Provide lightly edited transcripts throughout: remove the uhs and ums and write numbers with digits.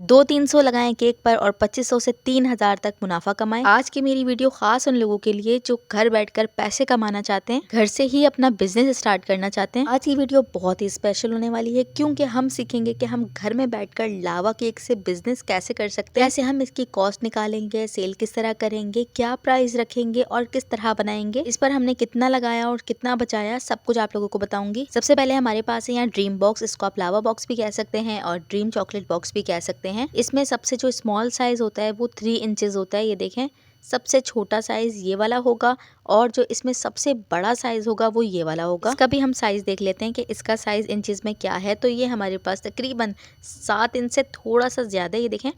200-300 लगाएं केक पर और 2500 से 3000 तक मुनाफा कमाएं। आज की मेरी वीडियो खास उन लोगों के लिए जो घर बैठकर पैसे कमाना चाहते हैं, घर से ही अपना बिजनेस स्टार्ट करना चाहते हैं। आज की वीडियो बहुत ही स्पेशल होने वाली है क्योंकि हम सीखेंगे कि हम घर में बैठकर लावा केक से बिजनेस कैसे कर सकते हैं, कैसे हम इसकी कॉस्ट निकालेंगे, सेल किस तरह करेंगे, क्या प्राइस रखेंगे और किस तरह बनाएंगे, इस पर हमने कितना लगाया और कितना बचाया, सब कुछ आप लोगों को बताऊंगी। सबसे पहले हमारे पास है यहाँ ड्रीम बॉक्स, इसको आप लावा बॉक्स भी कह सकते हैं और ड्रीम चॉकलेट बॉक्स भी कह सकते हैं। इसमें सबसे जो स्मॉल साइज होता है वो 3 इंचेस होता है। ये देखें, सबसे छोटा साइज ये वाला होगा और जो इसमें सबसे बड़ा साइज होगा वो ये वाला होगा। इसका भी हम साइज देख लेते हैं कि इसका साइज इंचेस में क्या है। तो ये हमारे पास तकरीबन 7 इंच से थोड़ा सा ज्यादा, ये देखें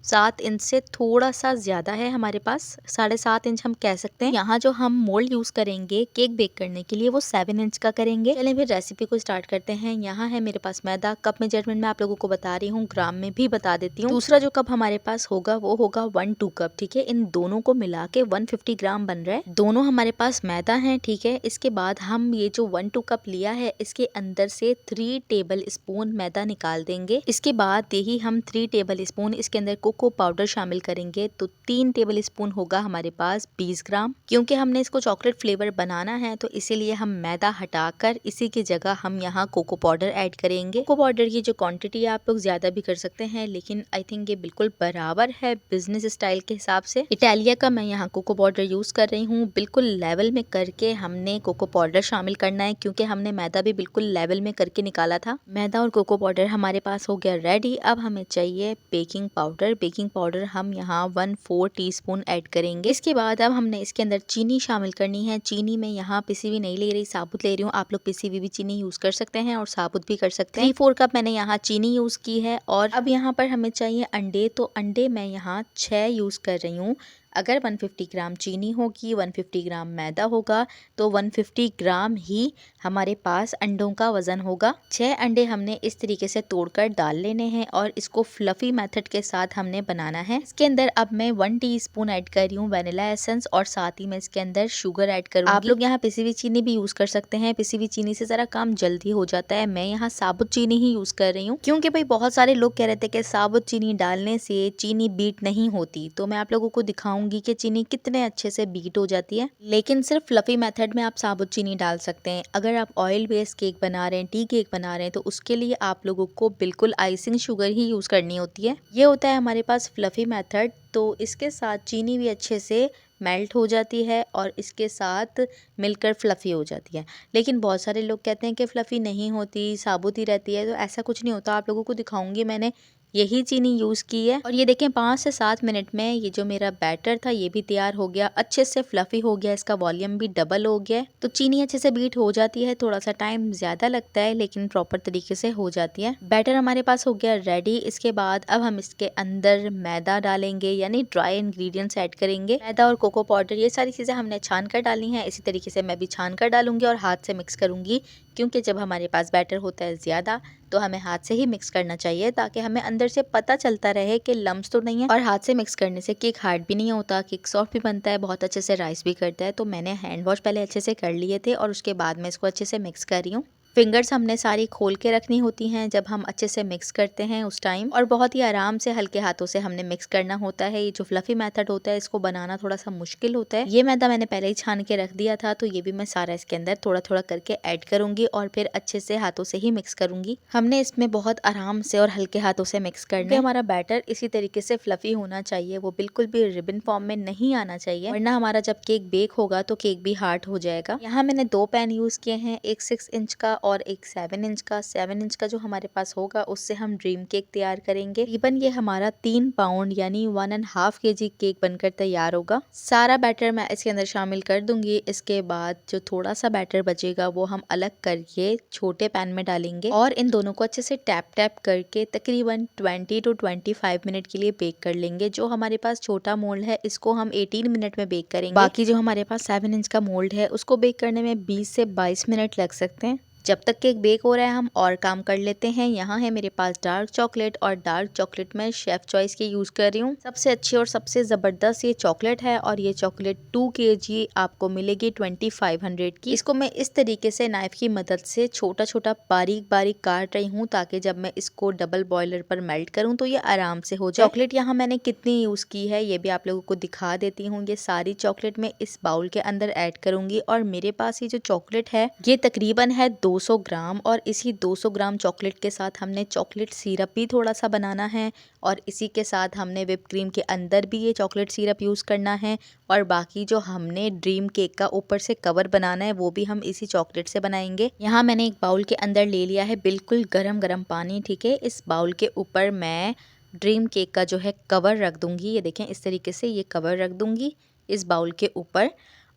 7 इंच से थोड़ा सा ज्यादा है हमारे पास, 7.5 इंच हम कह सकते हैं। यहाँ जो हम मोल्ड यूज करेंगे केक बेक करने के लिए वो 7 इंच का करेंगे। चलें फिर रेसिपी को स्टार्ट करते हैं। यहाँ है मेरे पास मैदा, कप मेजरमेंट में आप लोगों को बता रही हूँ, ग्राम में भी बता देती हूँ। दूसरा जो कप हमारे पास होगा वो होगा 1-2 कप, ठीक है। इन दोनों को मिला के 150 ग्राम बन रहा है। दोनों हमारे पास मैदा है, ठीक है। इसके बाद हम ये जो 1-2 कप लिया है इसके अंदर से 3 टेबल स्पून मैदा निकाल देंगे। इसके बाद यही हम 3 टेबल स्पून इसके अंदर कोको पाउडर शामिल करेंगे तो 3 टेबल स्पून होगा हमारे पास 20 ग्राम। क्योंकि हमने इसको चॉकलेट फ्लेवर बनाना है तो इसीलिए हम मैदा हटाकर इसी की जगह हम यहाँ कोको पाउडर ऐड करेंगे। कोको पाउडर की जो क्वांटिटी है आप लोग ज्यादा भी कर सकते हैं, लेकिन आई थिंक ये बिल्कुल बराबर है बिजनेस स्टाइल के हिसाब से। इटालिया का मैं यहाँ कोको पाउडर यूज कर रही हूँ। बिल्कुल लेवल में करके हमने कोको पाउडर शामिल करना है क्योंकि हमने मैदा भी बिल्कुल लेवल में करके निकाला था। मैदा और कोको पाउडर हमारे पास हो गया रेडी। अब हमें चाहिए बेकिंग पाउडर। बेकिंग पाउडर हम यहाँ 1/4 टीस्पून ऐड करेंगे। इसके बाद अब हमने इसके अंदर चीनी शामिल करनी है। चीनी में यहाँ पिसी हुई नहीं ले रही, साबुत ले रही हूँ। आप लोग पिसी हुई भी चीनी यूज कर सकते हैं और साबुत भी कर सकते हैं। 3/4 कप मैंने यहाँ चीनी यूज की है। और अब यहाँ पर हमें चाहिए अंडे, तो अंडे मैं यहाँ 6 यूज कर रही हूँ। अगर 150 ग्राम चीनी होगी, 150 ग्राम मैदा होगा तो 150 ग्राम ही हमारे पास अंडों का वजन होगा। 6 अंडे हमने इस तरीके से तोड़कर डाल लेने हैं और इसको फ्लफी मेथड के साथ हमने बनाना है। इसके अंदर अब मैं 1 टीस्पून ऐड कर रही हूँ वैनिला एसेंस और साथ ही मैं इसके अंदर शुगर ऐड करूंगी। आप लोग यहाँ पिसी हुई चीनी भी यूज कर सकते हैं। पिसी हुई चीनी से जरा काम जल्दी हो जाता है। मैं यहाँ साबुत चीनी ही यूज कर रही हूँ क्योंकि भाई बहुत सारे लोग कह रहे थे कि साबुत चीनी डालने से चीनी बीट नहीं होती, तो मैं आप लोगों को दिखाऊंगी कि चीनी कितने अच्छे से बीट हो जाती है। लेकिन सिर्फ फ्लफी मेथड में आप साबुत चीनी डाल सकते हैं। अगर आप ऑयल बेस्ड केक बना रहे हैं, टी केक बना रहे हैं, तो उसके लिए आप लोगों को बिल्कुल आइसिंग शुगर ही यूज करनी होती है। ये होता है हमारे पास फ्लफी मेथड। तो इसके साथ चीनी भी अच्छे से मेल्ट हो जाती है और इसके साथ मिलकर फ्लफी हो जाती है। लेकिन बहुत सारे लोग कहते हैं कि फ्लफी नहीं होती, साबुत ही रहती है, तो ऐसा कुछ नहीं होता। आप लोगों को दिखाऊंगी, मैंने यही चीनी यूज की है। और ये देखें 5 से 7 मिनट में ये जो मेरा बैटर था ये भी तैयार हो गया, अच्छे से फ्लफी हो गया, इसका वॉल्यूम भी डबल हो गया। तो चीनी अच्छे से बीट हो जाती है, थोड़ा सा टाइम ज्यादा लगता है लेकिन प्रॉपर तरीके से हो जाती है। बैटर हमारे पास हो गया रेडी। इसके बाद अब हम इसके अंदर मैदा डालेंगे, यानी ड्राई इंग्रेडिएंट्स ऐड करेंगे। मैदा और कोको पाउडर ये सारी चीजें हमने छान कर डालनी है। इसी तरीके से मैं भी छान कर डालूंगी और हाथ से मिक्स करूंगी क्योंकि जब हमारे पास बैटर होता है ज्यादा तो हमें हाथ से ही मिक्स करना चाहिए ताकि हमें अंदर से पता चलता रहे कि लम्स तो नहीं है। और हाथ से मिक्स करने से केक हार्ड भी नहीं होता, केक सॉफ्ट भी बनता है, बहुत अच्छे से राइस भी करता है। तो मैंने हैंड वॉश पहले अच्छे से कर लिए थे और उसके बाद मैं इसको अच्छे से मिक्स कर रही हूँ। फिंगर्स हमने सारी खोल के रखनी होती हैं जब हम अच्छे से मिक्स करते हैं उस टाइम, और बहुत ही आराम से हल्के हाथों से हमने मिक्स करना होता है। ये जो फ्लफी मेथड होता है इसको बनाना थोड़ा सा मुश्किल होता है। ये मैदा मैंने पहले ही छान के रख दिया था, तो ये भी मैं सारा इसके अंदर थोड़ा थोड़ा करके ऐड करूंगी और फिर अच्छे से हाथों से ही मिक्स करूंगी। हमने इसमें बहुत आराम से और हल्के हाथों से मिक्स करना है। हमारा बैटर इसी तरीके से फ्लफी होना चाहिए, वो बिल्कुल भी रिबन फॉर्म में नहीं आना चाहिए, वरना हमारा जब केक बेक होगा तो केक भी हार्ड हो जाएगा। यहाँ मैंने 2 पैन यूज किए हैं, एक 6 इंच का और एक 7 इंच का। 7 इंच का जो हमारे पास होगा उससे हम ड्रीम केक तैयार करेंगे। तकरीबन ये हमारा 3 पाउंड यानी 1.5 kg केक बनकर तैयार होगा। सारा बैटर मैं इसके अंदर शामिल कर दूंगी। इसके बाद जो थोड़ा सा बैटर बचेगा वो हम अलग करके छोटे पैन में डालेंगे और इन दोनों को अच्छे से टैप टैप करके तकरीबन 20 to 25 मिनट के लिए बेक कर लेंगे। जो हमारे पास छोटा मोल्ड है इसको हम 18 मिनट में बेक करेंगे। बाकी जो हमारे पास 7 इंच का मोल्ड है उसको बेक करने में 20 से 22 मिनट लग सकते हैं। जब तक केक बेक हो रहा है हम और काम कर लेते हैं। यहाँ है मेरे पास डार्क चॉकलेट और डार्क चॉकलेट में शेफ चॉइस की यूज कर रही हूँ। सबसे अच्छी और सबसे जबरदस्त ये चॉकलेट है और ये चॉकलेट 2 kg आपको मिलेगी 2500 की। इसको मैं इस तरीके से नाइफ की मदद से छोटा छोटा बारीक बारीक काट रही हूँ ताकि जब मैं इसको डबल बॉयलर पर मेल्ट करूँ तो ये आराम से हो जाए। चॉकलेट यहाँ मैंने कितनी यूज की है ये भी आप लोगों को दिखा देती हूँ। ये सारी चॉकलेट मैं इस बाउल के अंदर ऐड करूंगी और मेरे पास ये जो चॉकलेट है ये तकरीबन है 200 ग्राम और इसी 200 ग्राम चॉकलेट के साथ हमने चॉकलेट सिरप भी थोड़ा सा बनाना है और इसी के साथ हमने व्हिप क्रीम के अंदर भी ये चॉकलेट सिरप यूज करना है और बाकी जो हमने ड्रीम केक का ऊपर से कवर बनाना है वो भी हम इसी चॉकलेट से बनाएंगे। यहाँ मैंने एक बाउल के अंदर ले लिया है बिल्कुल गरम गरम पानी, ठीक है। इस बाउल के ऊपर मैं ड्रीम केक का जो है कवर रख दूंगी। ये देखें इस तरीके से ये कवर रख दूंगी इस बाउल के ऊपर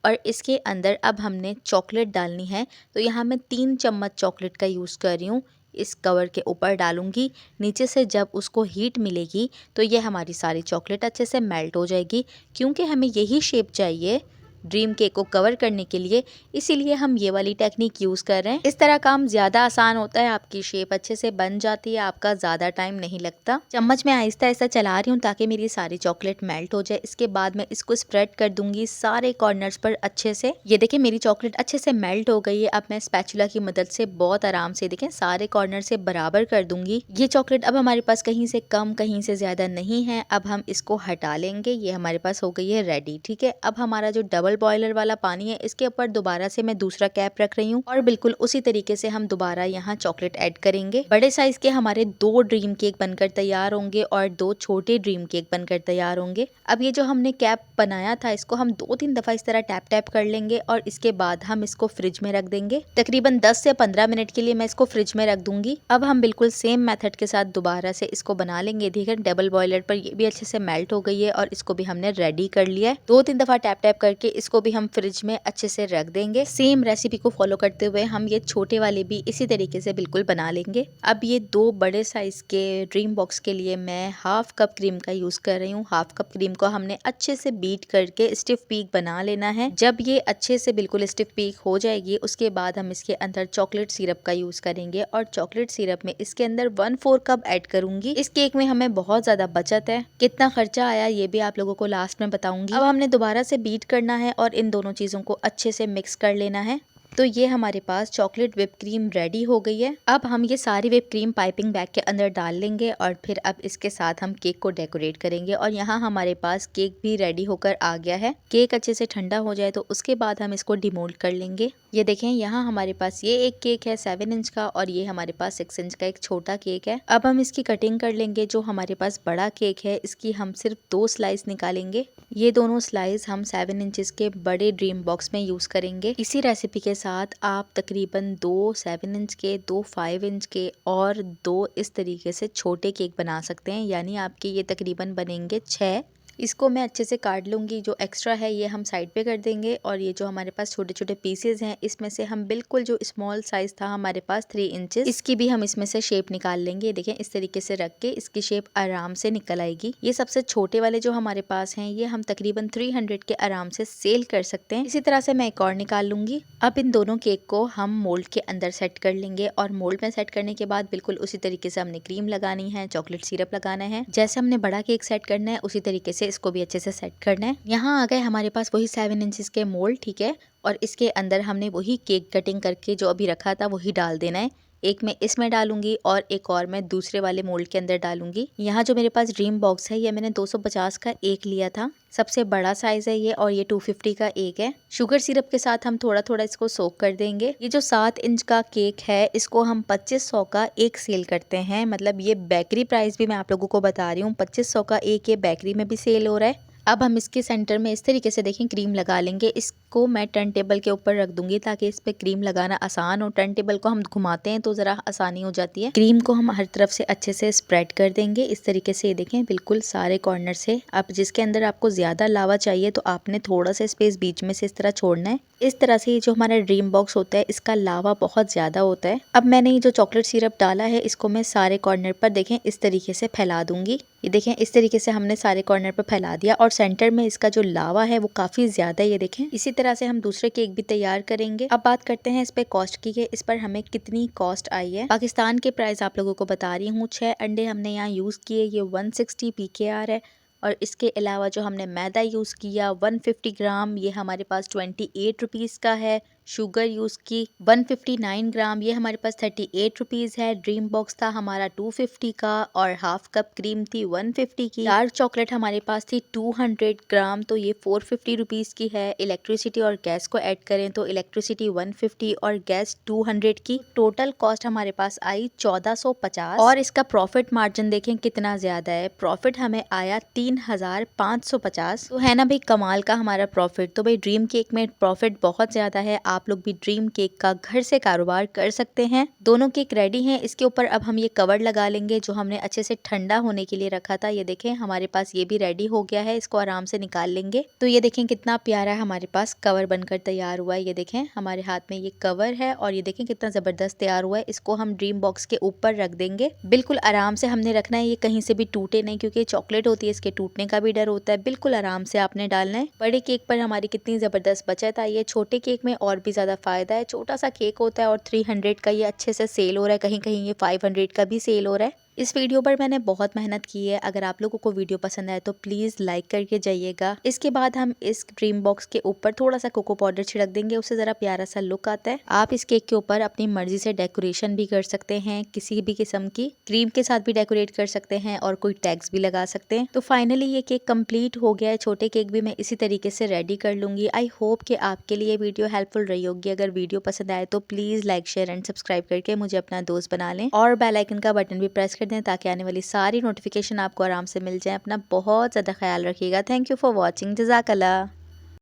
और इसके अंदर अब हमने चॉकलेट डालनी है। तो यहाँ मैं 3 चम्मच चॉकलेट का यूज़ कर रही हूँ। इस कवर के ऊपर डालूंगी। नीचे से जब उसको हीट मिलेगी तो ये हमारी सारी चॉकलेट अच्छे से मेल्ट हो जाएगी। क्योंकि हमें यही शेप चाहिए ड्रीम केक को कवर करने के लिए, इसीलिए हम ये वाली टेक्निक यूज़ कर रहे हैं। इस तरह काम ज़्यादा आसान होता है, आपकी शेप अच्छे से बन जाती है, आपका ज़्यादा टाइम नहीं लगता। चम्मच में आहिस्ता आहिस्ता चला रही हूँ ताकि मेरी सारी चॉकलेट मेल्ट हो जाए। इसके बाद मैं इसको स्प्रेड कर दूंगी सारे कॉर्नर्स पर अच्छे से। ये देखें मेरी चॉकलेट अच्छे से मेल्ट हो गई है। अब मैं स्पैचुला की मदद से बहुत आराम से देखें सारे कॉर्नर से बराबर कर दूंगी। ये चॉकलेट अब हमारे पास कहीं से कम कहीं से ज़्यादा नहीं है। अब हम इसको हटा लेंगे। ये हमारे पास हो गई है रेडी, ठीक है। अब हमारा जो डबल बॉयलर वाला पानी है इसके ऊपर दोबारा से मैं दूसरा कैप रख रही हूँ और बिल्कुल उसी तरीके से हम दोबारा यहाँ चॉकलेट ऐड करेंगे। बड़े साइज के हमारे 2 ड्रीम केक बनकर तैयार होंगे और 2 छोटे ड्रीम केक बनकर तैयार होंगे। अब ये जो हमने कैप बनाया था इसको हम 2-3 दफा इस तरह टैप टैप कर लेंगे और इसके बाद हम इसको फ्रिज में रख देंगे। तकरीबन 10 से 15 मिनट के लिए मैं इसको फ्रिज में रख दूंगी। अब हम बिल्कुल सेम मेथड के साथ दोबारा से इसको बना लेंगे। देखिए डबल बॉयलर पर ये भी अच्छे से मेल्ट हो गई है और इसको भी हमने रेडी कर लिया है। 2-3 दफा टैप टैप करके इसको भी हम फ्रिज में अच्छे से रख देंगे। सेम रेसिपी को फॉलो करते हुए हम ये छोटे वाले भी इसी तरीके से बिल्कुल बना लेंगे। अब ये 2 बड़े साइज के ड्रीम बॉक्स के लिए मैं हाफ कप क्रीम का यूज कर रही हूँ। हाफ कप क्रीम को हमने अच्छे से बीट करके स्टिफ पीक बना लेना है। जब ये अच्छे से बिल्कुल स्टिफ पीक हो जाएगी उसके बाद हम इसके अंदर चॉकलेट सिरप का यूज करेंगे और चॉकलेट सिरप में इसके अंदर 1/4 कप ऐड करूंगी। इस केक में हमें बहुत ज्यादा बचत है। कितना खर्चा आया ये भी आप लोगों को लास्ट में बताऊंगी। अब हमने दोबारा से बीट करना है और इन दोनों चीजों को अच्छे से मिक्स कर लेना है। तो ये हमारे पास चॉकलेट व्हिप क्रीम रेडी हो गई है। अब हम ये सारी व्हिप क्रीम पाइपिंग बैग के अंदर डाल लेंगे और फिर अब इसके साथ हम केक को डेकोरेट करेंगे। और यहाँ हमारे पास केक भी रेडी होकर आ गया है। केक अच्छे से ठंडा हो जाए तो उसके बाद हम इसको डिमोल्ड कर लेंगे। ये देखें यहाँ हमारे पास ये एक केक है 7 इंच का और ये हमारे पास 6 इंच का एक छोटा केक है। अब हम इसकी कटिंग कर लेंगे। जो हमारे पास बड़ा केक है इसकी हम सिर्फ 2 स्लाइस निकालेंगे। ये दोनों स्लाइस हम 7 इंचेस के बड़े ड्रीम बॉक्स में यूज करेंगे। इसी रेसिपी के साथ आप तकरीबन 2 7 इंच के, 2 5 इंच के और 2 इस तरीके से छोटे केक बना सकते हैं। यानी आपके ये तकरीबन बनेंगे 6। इसको मैं अच्छे से काट लूँगी। जो एक्स्ट्रा है ये हम साइड पे कर देंगे और ये जो हमारे पास छोटे छोटे पीसेज हैं इसमें से हम बिल्कुल जो स्मॉल साइज था हमारे पास 3 इंचेस, इसकी भी हम इसमें से शेप निकाल लेंगे। देखें इस तरीके से रख के इसकी शेप आराम से निकल आएगी। ये सबसे छोटे वाले जो हमारे पास हैं ये हम तकरीबन 300 के आराम से सेल कर सकते हैं। इसी तरह से मैं एक और निकाल लूँगी। अब इन दोनों केक को हम मोल्ड के अंदर सेट कर लेंगे और मोल्ड में सेट करने के बाद बिल्कुल उसी तरीके से हमने क्रीम लगानी है, चॉकलेट सिरप लगाना है। जैसे हमने बड़ा केक सेट करना है उसी तरीके से इसको भी अच्छे से सेट करना है। यहाँ आ गए हमारे पास वही 7 इंचेस के मोल्ड, ठीक है। और इसके अंदर हमने वही केक कटिंग करके जो अभी रखा था वही डाल देना है। एक मैं इसमें डालूंगी और एक और मैं दूसरे वाले मोल्ड के अंदर डालूंगी। यहाँ जो मेरे पास ड्रीम बॉक्स है ये मैंने 250 का एक लिया था, सबसे बड़ा साइज है ये, और ये 250 का एक है। शुगर सिरप के साथ हम थोड़ा थोड़ा इसको सोक कर देंगे। ये जो 7 इंच का केक है इसको हम 2500 का एक सेल करते हैं। मतलब ये बेकरी प्राइस भी मैं आप लोगों को बता रही हूँ, 2500 का एक ये बेकरी में भी सेल हो रहा है। अब हम इसके सेंटर में इस तरीके से देखें क्रीम लगा लेंगे। इसको मैं टर्न टेबल के ऊपर रख दूंगी ताकि इस पे क्रीम लगाना आसान हो। टर्न टेबल को हम घुमाते हैं तो जरा आसानी हो जाती है। क्रीम को हम हर तरफ से अच्छे से स्प्रेड कर देंगे इस तरीके से। ये देखें बिल्कुल सारे कॉर्नर से। अब जिसके अंदर आपको ज्यादा लावा चाहिए तो आपने थोड़ा सा स्पेस बीच में से इस तरह छोड़ना है। इस तरह से ये जो हमारा ड्रीम बॉक्स होता है इसका लावा बहुत ज्यादा होता है। अब मैंने ये जो चॉकलेट सिरप डाला है इसको मैं सारे कॉर्नर पर देखें इस तरीके से फैला दूंगी। ये देखें इस तरीके से हमने सारे कॉर्नर पर फैला दिया और सेंटर में इसका जो लावा है वो काफी ज्यादा है। ये देखें इसी तरह से हम दूसरे केक भी तैयार करेंगे। अब बात करते हैं इस पे कॉस्ट की है, इस पर हमें कितनी कॉस्ट आई है। पाकिस्तान के प्राइस आप लोगों को बता रही हूँ। 6 अंडे हमने यहाँ यूज किए, ये 160 PKR है। और इसके अलावा जो हमने मैदा यूज़ किया 150 ग्राम, ये हमारे पास 28 रुपीज़ का है। शुगर यूज़ की 159 ग्राम, ये हमारे पास 38 रुपीज़ है। ड्रीम बॉक्स था हमारा 250 का और हाफ कप क्रीम थी 150 की। डार्क चॉकलेट हमारे पास थी 200 ग्राम, तो ये 450 रुपीज़ की है। इलेक्ट्रिसिटी और गैस को ऐड करें तो इलेक्ट्रिसिटी 150 और गैस 200 की। टोटल कॉस्ट हमारे पास आई 1450। और इसका प्रॉफिट मार्जिन देखें कितना ज़्यादा है। प्रॉफिट हमें आया 3550। तो है ना भाई कमाल का हमारा प्रॉफिट। तो भाई ड्रीम केक में प्रॉफिट बहुत ज़्यादा है। आप लोग भी ड्रीम केक का घर से कारोबार कर सकते हैं। दोनों केक रेडी हैं। इसके ऊपर अब हम ये कवर लगा लेंगे जो हमने अच्छे से ठंडा होने के लिए रखा था। ये देखें हमारे पास ये भी रेडी हो गया है। इसको आराम से निकाल लेंगे। तो ये देखें कितना प्यारा हमारे पास कवर बनकर तैयार हुआ है। ये देखें हमारे हाथ में ये कवर है और ये देखें कितना जबरदस्त तैयार हुआ है। इसको हम ड्रीम बॉक्स के ऊपर रख देंगे। बिल्कुल आराम से हमने रखना है, ये कहीं से भी टूटे नहीं, क्योंकि चॉकलेट होती है इसके टूटने का भी डर होता है। बिल्कुल आराम से आपने डालना है। बड़े केक पर हमारी कितनी जबरदस्त बचत आई है। छोटे केक में और भी ज्यादा फायदा है। छोटा सा केक होता है और 300 का ये अच्छे से सेल हो रहा है। कहीं कहीं ये 500 का भी सेल हो रहा है। इस वीडियो पर मैंने बहुत मेहनत की है। अगर आप लोगों को वीडियो पसंद आए तो प्लीज लाइक करके जाइएगा। इसके बाद हम इस ड्रीम बॉक्स के ऊपर थोड़ा सा कोको पाउडर छिड़क देंगे, उससे जरा प्यारा सा लुक आता है। आप इस केक के ऊपर अपनी मर्जी से डेकोरेशन भी कर सकते हैं, किसी भी किस्म की क्रीम के साथ भी डेकोरेट कर सकते हैं और कोई टैग्स भी लगा सकते हैं। तो फाइनली ये केक कंप्लीट हो गया है। छोटे केक भी मैं इसी तरीके से रेडी कर लूंगी। आई होप कि आपके लिए वीडियो हेल्पफुल रही होगी। अगर वीडियो पसंद आए तो please like share and subscribe करके मुझे अपना दोस्त बना लें और बेल आइकन का बटन भी प्रेस कर दें ताकि आने वाली सारी नोटिफिकेशन आपको आराम से मिल जाए। अपना बहुत ज़्यादा ख्याल रखिएगा। Thank you for watching. जज़ाकल्लाह।